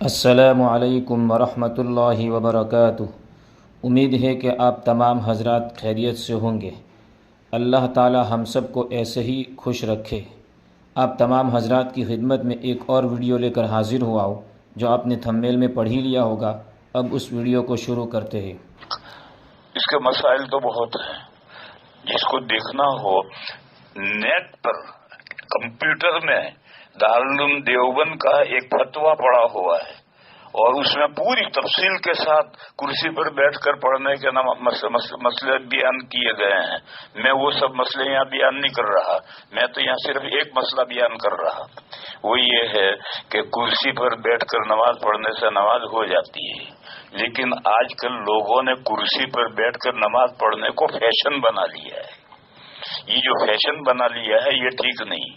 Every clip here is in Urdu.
السلام علیکم ورحمۃ اللہ وبرکاتہ۔ امید ہے کہ آپ تمام حضرات خیریت سے ہوں گے۔ اللہ تعالی ہم سب کو ایسے ہی خوش رکھے۔ آپ تمام حضرات کی خدمت میں ایک اور ویڈیو لے کر حاضر ہوا ہوں جو آپ نے تھمبنیل میں پڑھ ہی لیا ہوگا۔ اب اس ویڈیو کو شروع کرتے ہیں۔ اس کے مسائل تو بہت ہیں، جس کو دیکھنا ہو نیٹ پر کمپیوٹر میں دارالعلوم دیوبند کا ایک فتویٰ پڑا ہوا ہے اور اس میں پوری تفصیل کے ساتھ کرسی پر بیٹھ کر پڑھنے کے مسئلے بیان کیے گئے ہیں۔ میں وہ سب مسئلے یہاں بیان نہیں کر رہا، میں تو یہاں صرف ایک مسئلہ بیان کر رہا، وہ یہ ہے کہ کرسی پر بیٹھ کر نماز پڑھنے سے نماز ہو جاتی ہے، لیکن آج کل لوگوں نے کرسی پر بیٹھ کر نماز پڑھنے کو فیشن بنا لیا ہے۔ یہ جو فیشن بنا لیا ہے یہ ٹھیک نہیں۔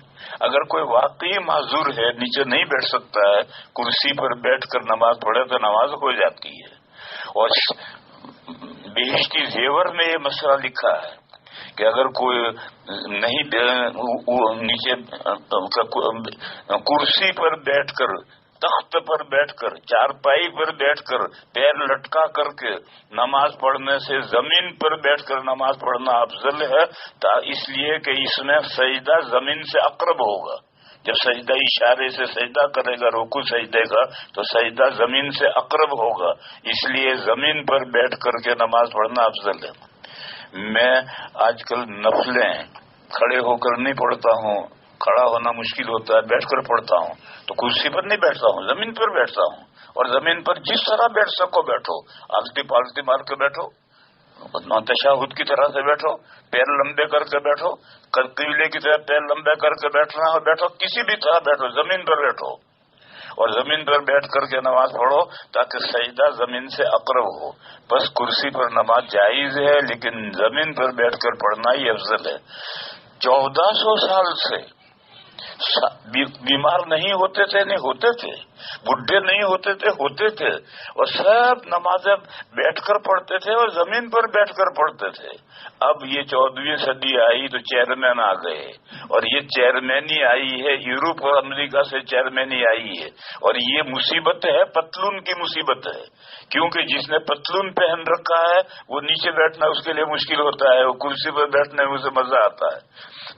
اگر کوئی واقعی معذور ہے، نیچے نہیں بیٹھ سکتا ہے، کرسی پر بیٹھ کر نماز پڑھے تو نماز ہو جاتی ہے۔ اور بہشتی زیور میں یہ مسئلہ لکھا ہے کہ اگر کوئی نیچے کرسی پر بیٹھ کر، تخت پر بیٹھ کر، چارپائی پر بیٹھ کر، پیر لٹکا کر کے نماز پڑھنے سے زمین پر بیٹھ کر نماز پڑھنا افضل ہے، اس لیے کہ اس میں سجدہ زمین سے اقرب ہوگا۔ جب سجدہ اشارے سے سجدہ کرے گا، رکوع سجدے کا، تو سجدہ زمین سے اقرب ہوگا، اس لیے زمین پر بیٹھ کر کے نماز پڑھنا افضل ہے۔ میں آج کل نفلیں کھڑے ہو کر نہیں پڑھتا ہوں، کھڑا ہونا مشکل ہوتا ہے، بیٹھ کر پڑھتا ہوں، تو کرسی پر نہیں بیٹھتا ہوں، زمین پر بیٹھتا ہوں، اور زمین پر جس طرح بیٹھ سکو بیٹھو، آلتی پالتی مار کے بیٹھو، تشہد کی طرح سے بیٹھو، پیر لمبے کر کے بیٹھو، قبلے کی طرح پیر لمبے کر کے بیٹھنا ہو بیٹھو، کسی بھی طرح بیٹھو، زمین پر بیٹھو اور زمین پر بیٹھ کر کے نماز پڑھو تاکہ سجدہ زمین سے اقرب ہو۔ بس کرسی پر نماز جائز ہے، لیکن زمین پر بیٹھ کر پڑھنا ہی افضل ہے۔ 1400 سال سے بیمار نہیں ہوتے تھے، نہیں ہوتے تھے، بڈھے نہیں ہوتے تھے، ہوتے تھے، اور سب نمازیں بیٹھ کر پڑھتے تھے اور زمین پر بیٹھ کر پڑھتے تھے۔ اب یہ 14ویں صدی آئی تو چیئرمین آ گئے، اور یہ چیئرمینی آئی ہے، یورپ اور امریکہ سے چیئرمینی آئی ہے، اور یہ مصیبت ہے، پتلون کی مصیبت ہے، کیونکہ جس نے پتلون پہن رکھا ہے وہ نیچے بیٹھنا اس کے لیے مشکل ہوتا ہے، وہ کرسی پر بیٹھنے میں اسے مزہ آتا ہے۔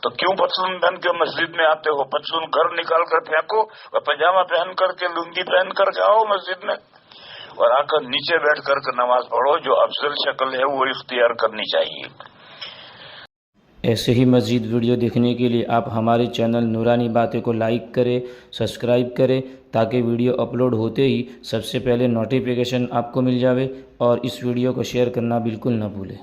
تو کیوں پتلون پہن کے مسجد میں آتے ہو؟ پتلون گھر نکال کر پھینکو اور پاجامہ پہن کر کے، لنگی پہن کر کے آؤ مسجد میں، اور آ کر نیچے بیٹھ کر کے نماز پڑھو۔ جو افضل شکل ہے وہ اختیار کرنی چاہیے۔ ایسے ہی مزید ویڈیو دیکھنے کے لیے آپ ہمارے چینل نورانی باتیں کو لائک کریں، سبسکرائب کریں، تاکہ ویڈیو اپلوڈ ہوتے ہی سب سے پہلے نوٹیفیکیشن آپ کو مل جاوے، اور اس ویڈیو کو شیئر کرنا بالکل نہ بھولیں۔